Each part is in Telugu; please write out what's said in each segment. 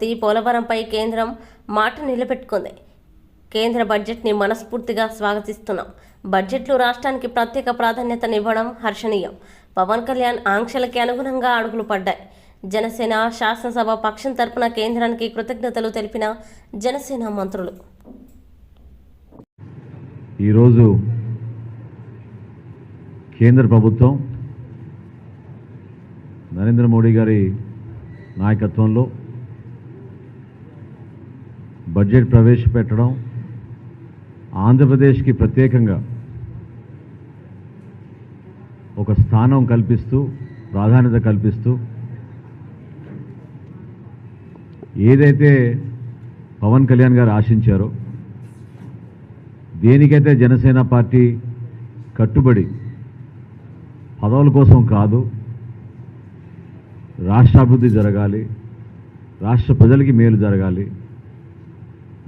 అమరావతి పోలవరంపై కేంద్రం మాట నిలబెట్టుకుంది. కేంద్ర బడ్జెట్ని మనస్ఫూర్తిగా స్వాగతిస్తున్నాం. బడ్జెట్లో రాష్ట్రానికి ప్రత్యేక ప్రాధాన్యతనివ్వడం హర్షణీయం. పవన్ కళ్యాణ్ ఆంక్షలకి అనుగుణంగా అడుగులు పడ్డాయి. జనసేన శాసనసభ పక్షం తరపున కేంద్రానికి కృతజ్ఞతలు తెలిపిన జనసేన మంత్రులు ఈరోజు కేంద్ర ప్రభుత్వం నరేంద్ర మోడీ గారి నాయకత్వంలో బడ్జెట్ ప్రవేశపెట్టడం, ఆంధ్రప్రదేశ్కి ప్రత్యేకంగా ఒక స్థానం కల్పిస్తూ, ప్రాధాన్యత కల్పిస్తూ, ఏదైతే పవన్ కళ్యాణ్ గారు ఆశించారో, దేనికైతే జనసేన పార్టీ కట్టుబడి పదవుల కోసం కాదు, రాష్ట్రాభివృద్ధి జరగాలి, రాష్ట్ర ప్రజలకి మేలు జరగాలి,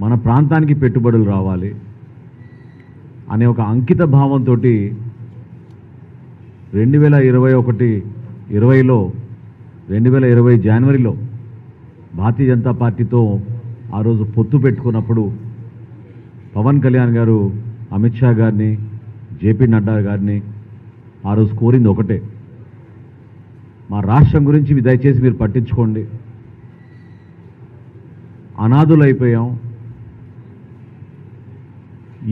మన ప్రాంతానికి పెట్టుబడులు రావాలి అనే ఒక అంకిత భావంతో 2020 జనవరిలో భారతీయ జనతా పార్టీతో ఆ రోజు పొత్తు పెట్టుకున్నప్పుడు పవన్ కళ్యాణ్ గారు అమిత్ షా గారిని, జేపీ నడ్డా గారిని ఆ రోజు కోరింది ఒకటే, మా రాష్ట్రం గురించి దయచేసి మీరు పట్టించుకోండి, అనాథులైపోయాం,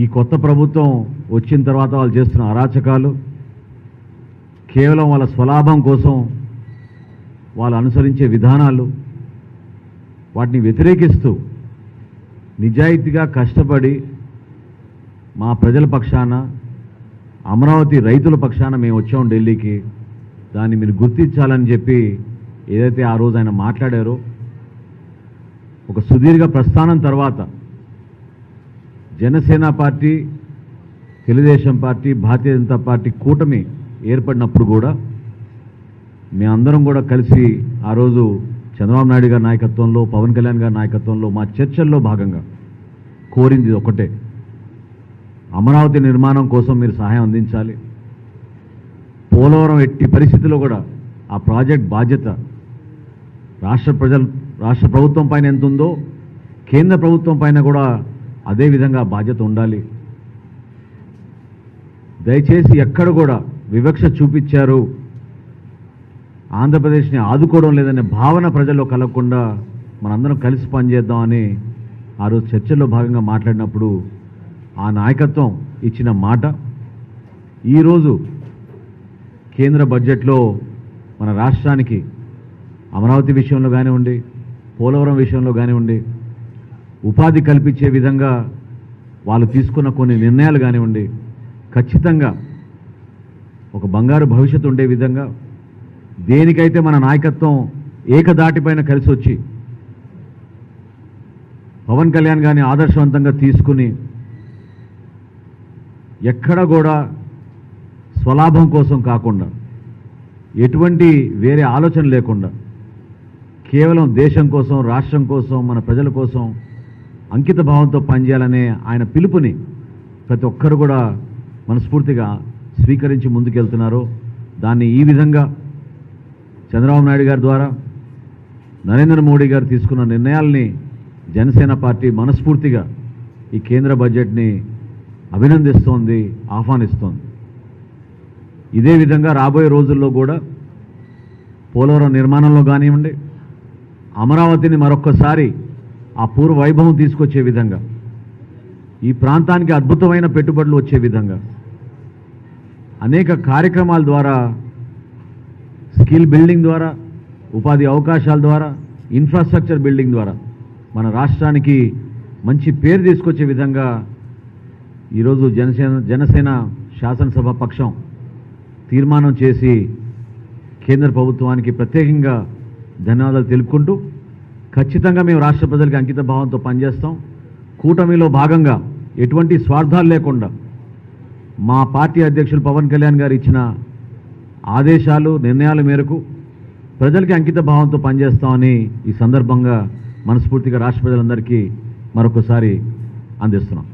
ఈ కొత్త ప్రభుత్వం వచ్చిన తర్వాత వాళ్ళు చేస్తున్న అరాచకాలు కేవలం వాళ్ళ స్వలాభం కోసం వాళ్ళు అనుసరించే విధానాలు, వాటిని వ్యతిరేకిస్తూ నిజాయితీగా కష్టపడి మా ప్రజల పక్షాన, అమరావతి రైతుల పక్షాన మేము వచ్చాం ఢిల్లీకి, దాన్ని మీరు గుర్తించాలని చెప్పి ఏదైతే ఆ రోజు ఆయన మాట్లాడారో, ఒక సుదీర్ఘ ప్రస్థానం తర్వాత Janasena party, Telugu Desam party, Bharatiya Janata party కూటమి ఏర్పడినప్పుడు కూడా మేమందరం కూడా కలిసి ఆ రోజు చంద్రబాబు నాయుడు గారి నాయకత్వంలో, పవన్ కళ్యాణ్ గారి నాయకత్వంలో మా చర్చల్లో భాగంగా కోరింది ఒకటే, అమరావతి నిర్మాణం కోసం మీరు సహాయం అందించాలి, పోలవరం ఎట్టి పరిస్థితుల్లో కూడా ఆ ప్రాజెక్ట్ బాధ్యత రాష్ట్ర ప్రభుత్వం పైన ఎంత ఉందో కేంద్ర ప్రభుత్వం పైన కూడా అదే విధంగా బాధ్యత ఉండాలి, దయచేసి ఎక్కడ కూడా వివక్ష చూపించారు, ఆంధ్రప్రదేశ్ని ఆదుకోవడం లేదనే భావన ప్రజల్లో కలగకుండా మనందరం కలిసి పనిచేద్దామని ఆ రోజు చర్చల్లో భాగంగా మాట్లాడినప్పుడు ఆ నాయకత్వం ఇచ్చిన మాట ఈరోజు కేంద్ర బడ్జెట్లో మన రాష్ట్రానికి అమరావతి విషయంలో కానివ్వండి, పోలవరం విషయంలో కానివ్వండి, ఉపాధి కల్పించే విధంగా వాళ్ళు తీసుకున్న కొన్ని నిర్ణయాలు కానివ్వండి, ఖచ్చితంగా ఒక బంగారు భవిష్యత్తు ఉండే విధంగా దేనికైతే మన నాయకత్వం ఏకదాటిపైన కలిసి వచ్చి పవన్ కళ్యాణ్ గారిని ఆదర్శవంతంగా తీసుకుని ఎక్కడ కూడా స్వలాభం కోసం కాకుండా, ఎటువంటి వేరే ఆలోచన లేకుండా కేవలం దేశం కోసం, రాష్ట్రం కోసం, మన ప్రజల కోసం అంకిత భావంతో పనిచేయాలనే ఆయన పిలుపుని ప్రతి ఒక్కరు కూడా మనస్ఫూర్తిగా స్వీకరించి ముందుకెళ్తున్నారు. దాన్ని ఈ విధంగా చంద్రబాబు నాయుడు గారి ద్వారా నరేంద్ర మోడీ గారు తీసుకున్న నిర్ణయాల్ని జనసేన పార్టీ మనస్ఫూర్తిగా ఈ కేంద్ర బడ్జెట్ని అభినందిస్తోంది, ఆహ్వానిస్తోంది. ఇదే విధంగా రాబోయే రోజుల్లో కూడా పోలవరం నిర్మాణంలో కానివ్వండి, అమరావతిని మరొక్కసారి ఆ పూర్వ వైభవం తీసుకొచ్చే విధంగా, ఈ ప్రాంతానికి అద్భుతమైన పెట్టుబడులు వచ్చే విధంగా అనేక కార్యక్రమాల ద్వారా, స్కిల్ బిల్డింగ్ ద్వారా, ఉపాధి అవకాశాల ద్వారా, ఇన్ఫ్రాస్ట్రక్చర్ బిల్డింగ్ ద్వారా మన రాష్ట్రానికి మంచి పేరు తీసుకొచ్చే విధంగా ఈరోజు జనసేన శాసనసభ పక్షం తీర్మానం చేసి కేంద్ర ప్రభుత్వానికి ప్రత్యేకంగా ధన్యవాదాలు తెలుపుకుంటూ, ఖచ్చితంగా మేము రాష్ట్ర ప్రజలకి అంకిత భావంతో పనిచేస్తాం. కూటమిలో భాగంగా ఎటువంటి స్వార్థాలు లేకుండా మా పార్టీ అధ్యక్షులు పవన్ కళ్యాణ్ గారు ఇచ్చిన ఆదేశాలు, నిర్ణయాల మేరకు ప్రజలకి అంకిత భావంతో పనిచేస్తామని ఈ సందర్భంగా మనస్ఫూర్తిగా రాష్ట్ర ప్రజలందరికీ మరొకసారి అందిస్తున్నాం.